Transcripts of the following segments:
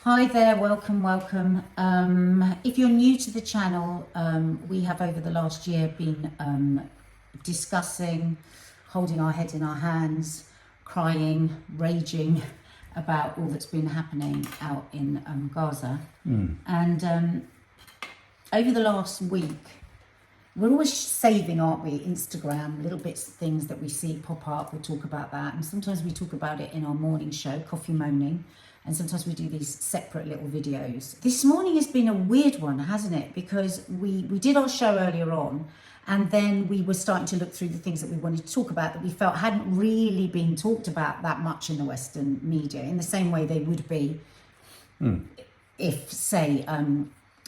Hi there, welcome. If you're new to the channel, we have over the last year been discussing, holding our head in our hands, crying, raging about all that's been happening out in Gaza. And over the last week, we're always saving, aren't we, Instagram, little bits of things that we see pop up. We'll talk about that. And sometimes we talk about it in our morning show, Coffee Moaning. And sometimes we do these separate little videos. This morning has been a weird one, hasn't it? Because we did our show earlier on, and then we were starting to look through the things that we wanted to talk about that we felt hadn't really been talked about that much in the Western media, in the same way they would be if, say,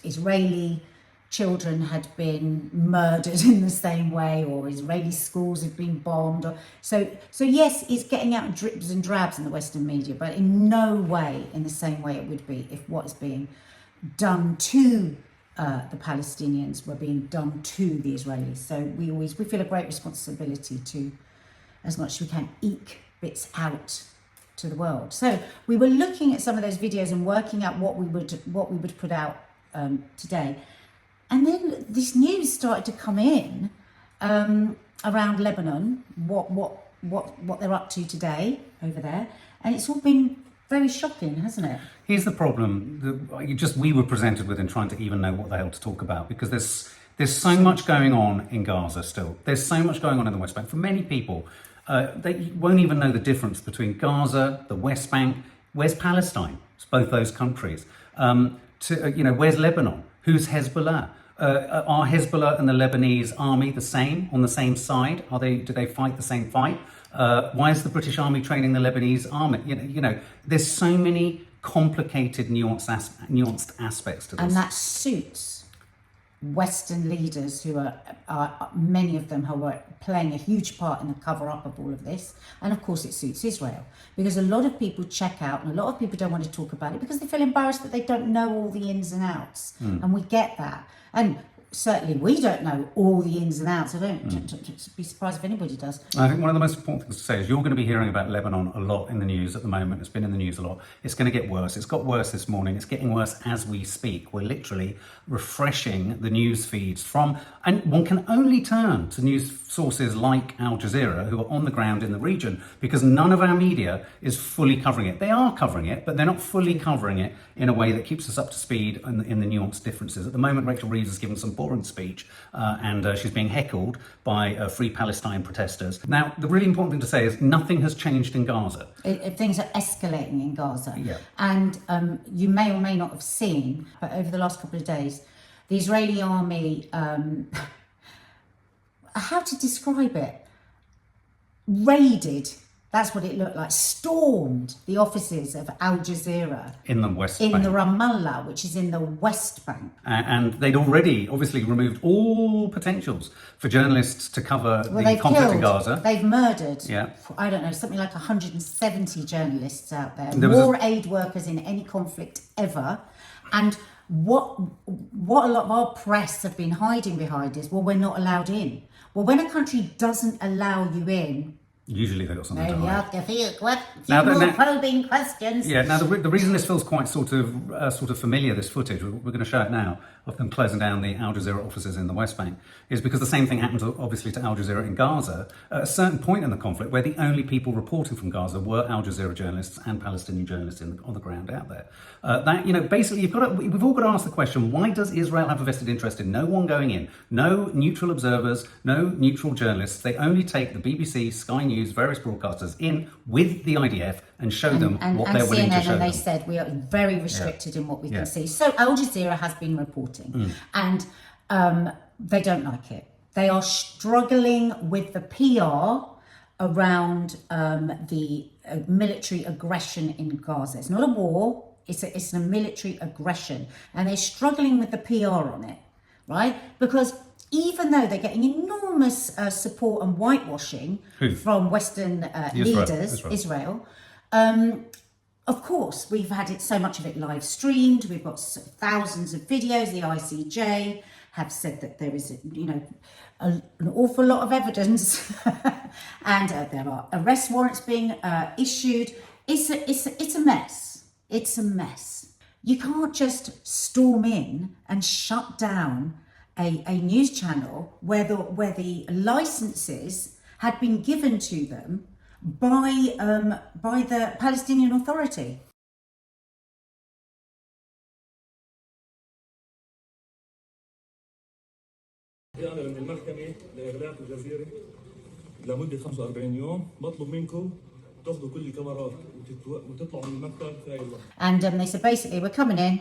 Israeli children had been murdered in the same way, or Israeli schools had been bombed. So yes, it's getting out in drips and drabs in the Western media, but in no way in the same way it would be if what is being done to the Palestinians were being done to the Israelis. So we feel a great responsibility to, as much as we can, eke bits out to the world. So we were looking at some of those videos and working out what we would put out today. And then this news started to come in around Lebanon, what they're up to today over there, and it's all been very shocking, hasn't it? Here's the problem that we were presented with in trying to even know what the hell to talk about, because there's so much going on in Gaza still. There's so much going on in the West Bank. For many people, they won't even know the difference between Gaza, the West Bank. Where's Palestine? It's both those countries. Where's Lebanon? Who's Hezbollah? Are Hezbollah and the Lebanese army the same, on the same side? Do they fight the same fight? Why is the British army training the Lebanese army? There's so many complicated, nuanced aspects to this. And that suits Western leaders who are many of them who are playing a huge part in the cover-up of all of this. And of course it suits Israel, because a lot of people check out and a lot of people don't want to talk about it because they feel embarrassed that they don't know all the ins and outs. And we get that. And certainly we don't know all the ins and outs. I don't be surprised if anybody does. I think one of the most important things to say is you're going to be hearing about Lebanon a lot in the news at the moment. It's been in the news a lot. It's going to get worse. It's got worse this morning. It's getting worse as we speak. We're literally refreshing the news feeds and one can only turn to news sources like Al Jazeera, who are on the ground in the region, because none of our media is fully covering it. They are covering it, but they're not fully covering it in a way that keeps us up to speed in the nuanced differences. At the moment, Rachel Reeves is giving some boring speech and she's being heckled by Free Palestine protesters. Now, the really important thing to say is nothing has changed in Gaza. Things are escalating in Gaza. Yeah. And you may or may not have seen, but over the last couple of days, the Israeli army, how to describe it? Raided, that's what it looked like, stormed the offices of Al Jazeera in the West Bank. In the Ramallah, which is in the West Bank. And they'd already obviously removed all potentials for journalists to cover the conflict in Gaza. They've murdered, I don't know, something like 170 journalists out there. More aid workers in any conflict ever. And what a lot of our press have been hiding behind is, well, we're not allowed in. Well, when a country doesn't allow you in, usually they've got something to hide. More probing questions. Yeah. Now the reason this feels quite sort of familiar, this footage, we're going to show it now, of them closing down the Al Jazeera offices in the West Bank, is because the same thing happened obviously to Al Jazeera in Gaza at a certain point in the conflict, where the only people reporting from Gaza were Al Jazeera journalists and Palestinian journalists on the ground out there. Basically we've all got to ask the question: why does Israel have a vested interest in no one going in, no neutral observers, no neutral journalists? They only take the BBC, Sky News, various broadcasters in with the IDF and show them what they're willing to show them. And they said we are very restricted in what we can see. So Al Jazeera has been reporting, and they don't like it. They are struggling with the PR around the military aggression in Gaza. It's not a war. It's a military aggression, and they're struggling with the PR on it, right? Because even though they're getting enormous support and whitewashing from Western leaders, Israel, of course, we've had so much of it live streamed. We've got thousands of videos. The ICJ have said that there is, an awful lot of evidence, and there are arrest warrants being issued. It's a mess. It's a mess. You can't just storm in and shut down a news channel where the licenses had been given to them by the Palestinian Authority. أنا من المحكمة لإغلاق الجزيرة لمدة 45 يوم بطلب منكم تاخذوا كل الكاميرات وتطلعوا من المكتب في أي وقت. And they said basically, we're coming in,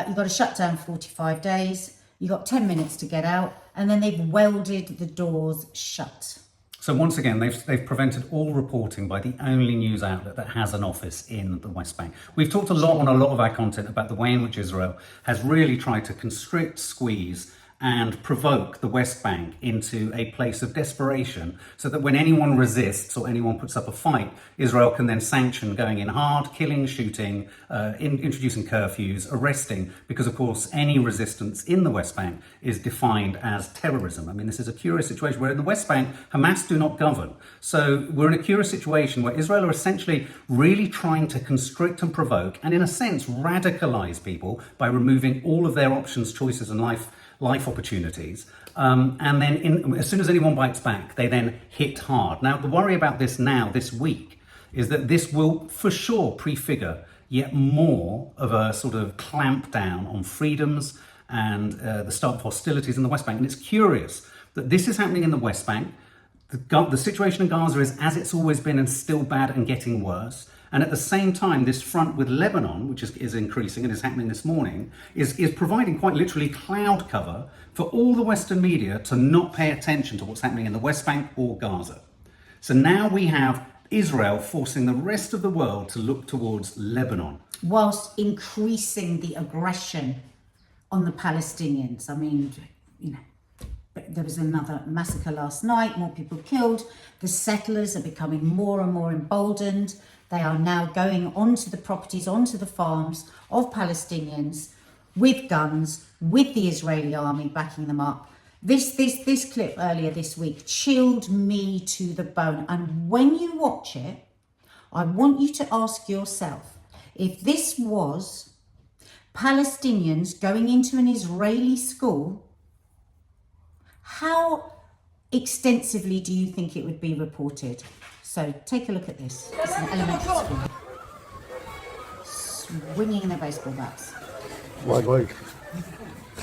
you've got to shut down 45 days, you've got 10 minutes to get out, and then they've welded the doors shut. So once again, they've prevented all reporting by the only news outlet that has an office in the West Bank. We've talked a lot on a lot of our content about the way in which Israel has really tried to constrict, squeeze, and provoke the West Bank into a place of desperation so that when anyone resists or anyone puts up a fight, Israel can then sanction going in hard, killing, shooting, introducing curfews, arresting, because of course any resistance in the West Bank is defined as terrorism. I mean, this is a curious situation where in the West Bank, Hamas do not govern. So we're in a curious situation where Israel are essentially really trying to constrict and provoke and in a sense radicalize people by removing all of their options, choices and life opportunities, and then as soon as anyone bites back, they then hit hard. Now, the worry about this week, is that this will for sure prefigure yet more of a sort of clamp down on freedoms and the start of hostilities in the West Bank. And it's curious that this is happening in the West Bank. The situation in Gaza is as it's always been and still bad and getting worse. And at the same time, this front with Lebanon, which is increasing and is happening this morning, is providing quite literally cloud cover for all the Western media to not pay attention to what's happening in the West Bank or Gaza. So now we have Israel forcing the rest of the world to look towards Lebanon. Whilst increasing the aggression on the Palestinians. I mean, you know, there was another massacre last night, more people killed. The settlers are becoming more and more emboldened. They are now going onto the properties, onto the farms of Palestinians with guns, with the Israeli army backing them up. This clip earlier this week chilled me to the bone. And when you watch it, I want you to ask yourself, if this was Palestinians going into an Israeli school, how extensively do you think it would be reported? So take a look at this. It's an elementary school. Swinging their baseball bats.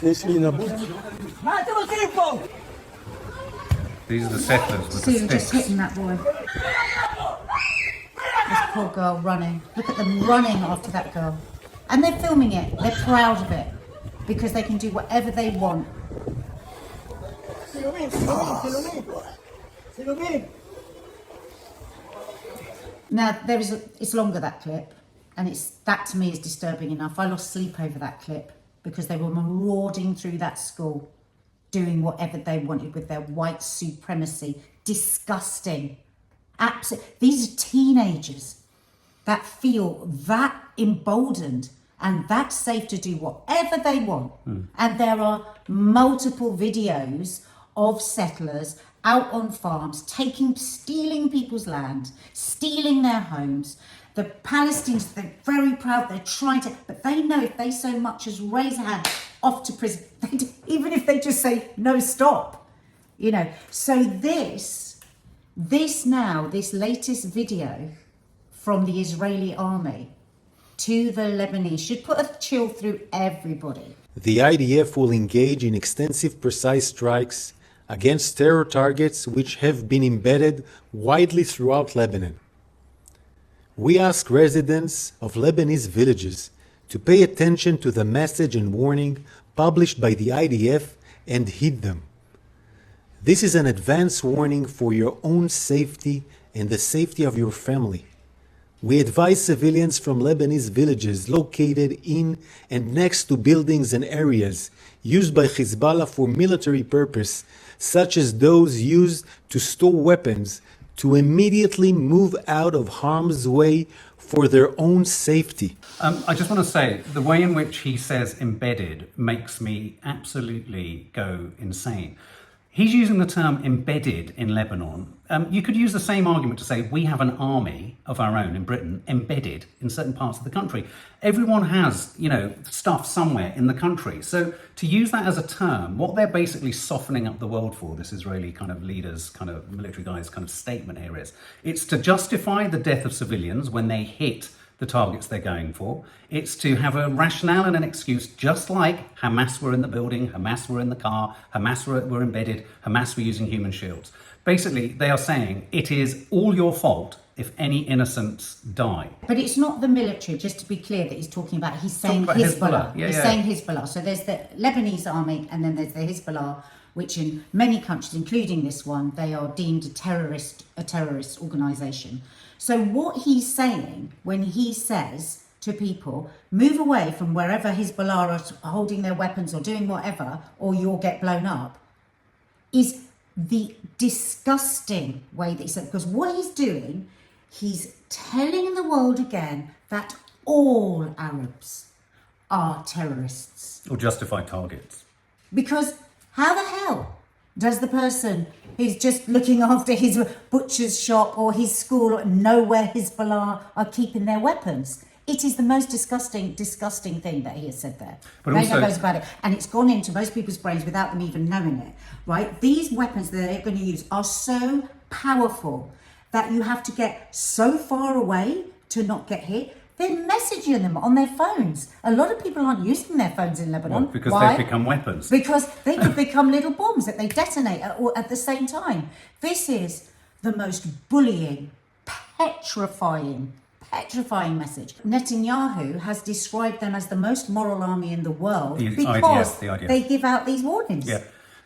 These are the settlers with See, the they're just sticks. hitting that boy. This poor girl running. Look at them running after that girl. And they're filming it. They're proud of it. Because they can do whatever they want. Now, it's longer, that clip, and that to me is disturbing enough. I lost sleep over that clip because they were marauding through that school, doing whatever they wanted with their white supremacy. Disgusting. These are teenagers that feel that emboldened and that safe to do whatever they want. And there are multiple videos of settlers out on farms, stealing people's land, stealing their homes. The Palestinians, they're very proud, they're trying to, but they know if they so much as raise a hand, off to prison, even if they just say, no, stop, you know. So this latest video from the Israeli army to the Lebanese should put a chill through everybody. The IDF will engage in extensive precise strikes against terror targets which have been embedded widely throughout Lebanon. We ask residents of Lebanese villages to pay attention to the message and warning published by the IDF and heed them. This is an advance warning for your own safety and the safety of your family. We advise civilians from Lebanese villages located in and next to buildings and areas used by Hezbollah for military purpose, such as those used to store weapons, to immediately move out of harm's way for their own safety. I just want to say, the way in which he says embedded makes me absolutely go insane. He's using the term embedded in Lebanon. You could use the same argument to say we have an army of our own in Britain embedded in certain parts of the country. Everyone has, stuff somewhere in the country. So to use that as a term, what they're basically softening up the world for, this Israeli kind of leaders, kind of military guys kind of statement here is, it's to justify the death of civilians when they hit the targets they're going for. It's to have a rationale and an excuse, just like Hamas were in the building, Hamas were in the car, Hamas were embedded, Hamas were using human shields. Basically, they are saying it is all your fault if any innocents die. But it's not the military, just to be clear, that he's talking about. He's saying about Hezbollah. Hezbollah. He's saying Hezbollah. So there's the Lebanese army and then there's the Hezbollah, which in many countries, including this one, they are deemed a terrorist organisation. So what he's saying when he says to people, move away from wherever Hezbollah are holding their weapons or doing whatever, or you'll get blown up, is the disgusting way that he said, because what he's doing, he's telling the world again that all Arabs are terrorists. Or justified targets. Because how the hell does the person who's just looking after his butcher's shop or his school know where Hezbollah are keeping their weapons? It is the most disgusting thing that he has said there. But no also, goes about it. And it's gone into most people's brains without them even knowing it, right? These weapons that they're going to use are so powerful that you have to get so far away to not get hit. They're messaging them on their phones. A lot of people aren't using their phones in Lebanon. well, because Why? they've become weapons. Because they could become little bombs that they detonate at the same time. This is the most bullying, petrifying message. Netanyahu has described them as the most moral army in the world because they give out these warnings.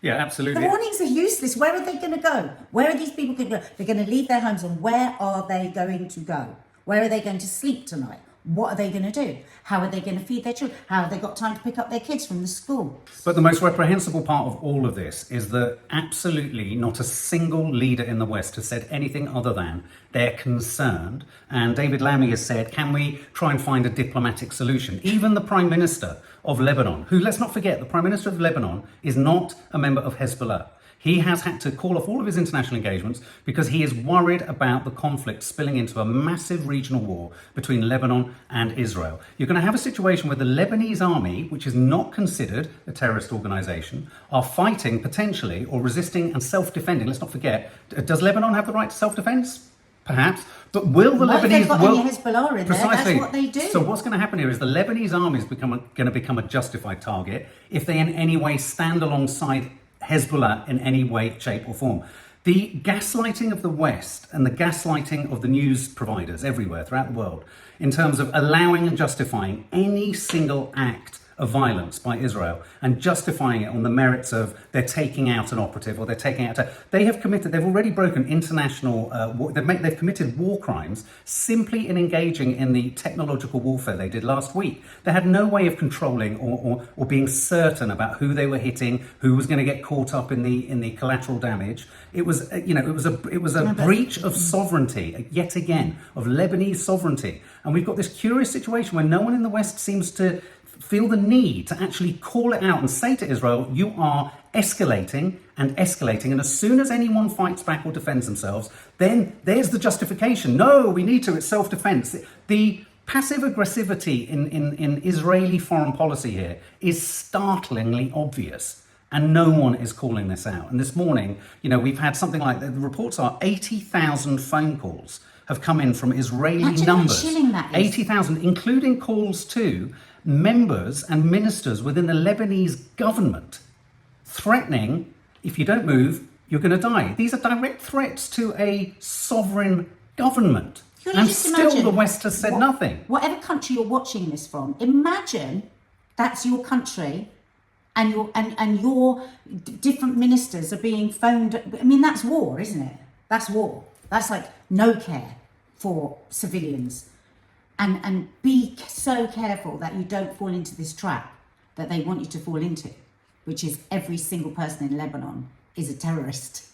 Yeah, absolutely. The warnings are useless. Where are they going to go? Where are these people going to go? They're going to leave their homes, and where are they going to go? Where are they going to sleep tonight? What are they going to do? How are they going to feed their children? How have they got time to pick up their kids from the school? But the most reprehensible part of all of this is that absolutely not a single leader in the West has said anything other than they're concerned. And David Lammy has said, can we try and find a diplomatic solution? Even the Prime Minister of Lebanon, who, let's not forget, the Prime Minister of Lebanon is not a member of Hezbollah. He has had to call off all of his international engagements because he is worried about the conflict spilling into a massive regional war between Lebanon and Israel. You're going to have a situation where the Lebanese army, which is not considered a terrorist organisation, are fighting potentially or resisting and self-defending. Let's not forget, does Lebanon have the right to self-defence? Perhaps. But will the Lebanese... If they've got any Hezbollah in precisely. There, that's what they do. So what's going to happen here is the Lebanese army is going to become a justified target if they in any way stand alongside Hezbollah in any way, shape or form. The gaslighting of the West and the gaslighting of the news providers everywhere throughout the world in terms of allowing and justifying any single act of violence by Israel and justifying it on the merits of they're taking out an operative or they're taking out they've already broken international they've committed war crimes simply in engaging in the technological warfare they did last week. They had no way of controlling or being certain about who they were hitting, who was going to get caught up in the collateral damage. It was a breach of sovereignty yet again, of Lebanese sovereignty. And we've got this curious situation where no one in the West seems to feel the need to actually call it out and say to Israel, you are escalating and escalating. And as soon as anyone fights back or defends themselves, then there's the justification. No, we need to, it's self-defense. The passive aggressivity in Israeli foreign policy here is startlingly obvious. And no one is calling this out. And this morning, we've had something like, the reports are 80,000 phone calls have come in from Israeli Imagine numbers. how chilling that is. 80,000, including calls to members and ministers within the Lebanese government threatening, if you don't move, you're going to die. These are direct threats to a sovereign government. And still the West has said nothing. Whatever country you're watching this from, imagine that's your country and your different ministers are being phoned. I mean, that's war, isn't it? That's war. That's like no care for civilians. And be so careful that you don't fall into this trap that they want you to fall into, which is every single person in Lebanon is a terrorist.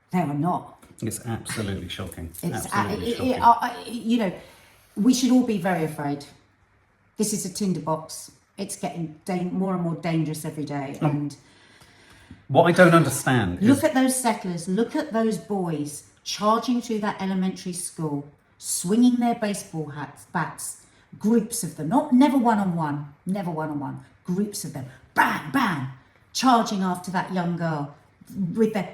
They are not. It's absolutely shocking. It's absolutely shocking. We should all be very afraid. This is a tinderbox. It's getting more and more dangerous every day. And What I don't understand is Look at those settlers, look at those boys charging through that elementary school, swinging their baseball bats, groups of them, never one-on-one, groups of them, bang, bang, charging after that young girl with their...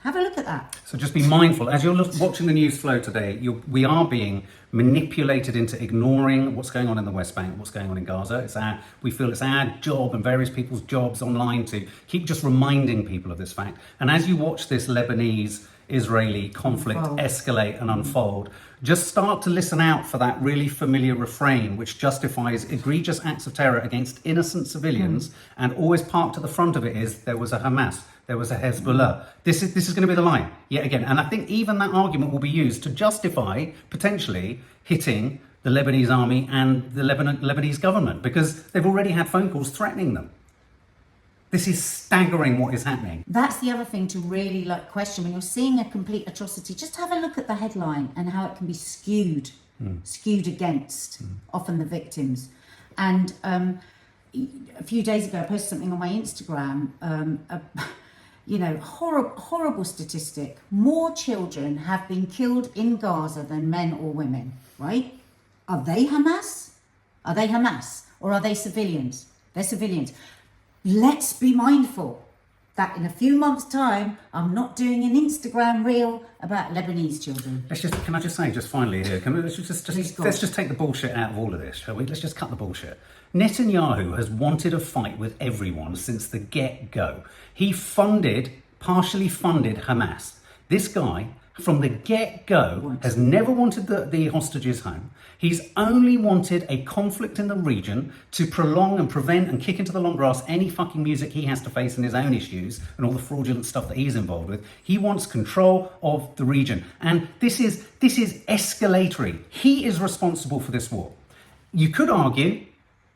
Have a look at that. So just be mindful. As you're watching the news flow today, we are being manipulated into ignoring what's going on in the West Bank, what's going on in Gaza. We feel it's our job and various people's jobs online to keep just reminding people of this fact. And as you watch this Lebanese-Israeli conflict escalate and unfold, just start to listen out for that really familiar refrain which justifies egregious acts of terror against innocent civilians, and always parked at the front of it is, there was a Hamas, there was a Hezbollah. This is going to be the line yet again. And I think even that argument will be used to justify potentially hitting the Lebanese army and the Lebanese government, because they've already had phone calls threatening them. This is staggering what is happening. That's the other thing to really question. When you're seeing a complete atrocity, just have a look at the headline and how it can be skewed against often the victims. And a few days ago, I posted something on my Instagram, horrible statistic. More children have been killed in Gaza than men or women, right? Are they Hamas? Or are they civilians? They're civilians. Let's be mindful that in a few months' time, I'm not doing an Instagram reel about Lebanese children. Can I just say, just finally here, let's just take the bullshit out of all of this, shall we? Let's just cut the bullshit. Netanyahu has wanted a fight with everyone since the get-go. He partially funded Hamas. This guy, from the get-go, has never wanted the hostages home. He's only wanted a conflict in the region to prolong and prevent and kick into the long grass any fucking music he has to face in his own issues and all the fraudulent stuff that he's involved with. He wants control of the region. And this is escalatory. He is responsible for this war. You could argue,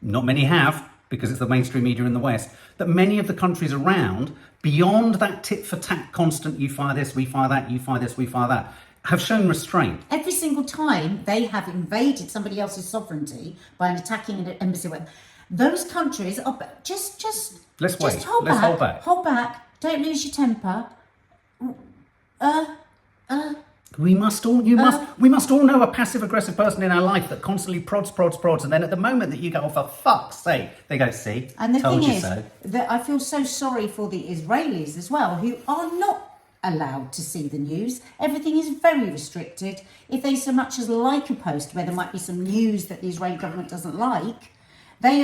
not many have, because it's the mainstream media in the West, that many of the countries around, beyond that tit-for-tat constant, you fire this, we fire that, you fire this, we fire that, have shown restraint. Every single time they have invaded somebody else's sovereignty by attacking an embassy, those countries are just hold back, don't lose your temper. We must all know a passive-aggressive person in our life that constantly prods, and then at the moment that you go, oh, for fuck's sake, they go, see, and the told thing you is so. That I feel so sorry for the Israelis as well, who are not allowed to see the news. Everything is very restricted. If they so much as like a post where there might be some news that the Israeli government doesn't like, they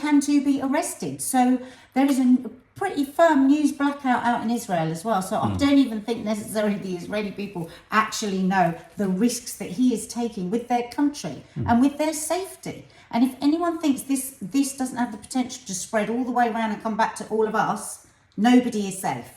can too be arrested. So there is a pretty firm news blackout out in Israel as well. So I don't even think necessarily the Israeli people actually know the risks that he is taking with their country and with their safety. And if anyone thinks this doesn't have the potential to spread all the way around and come back to all of us, nobody is safe.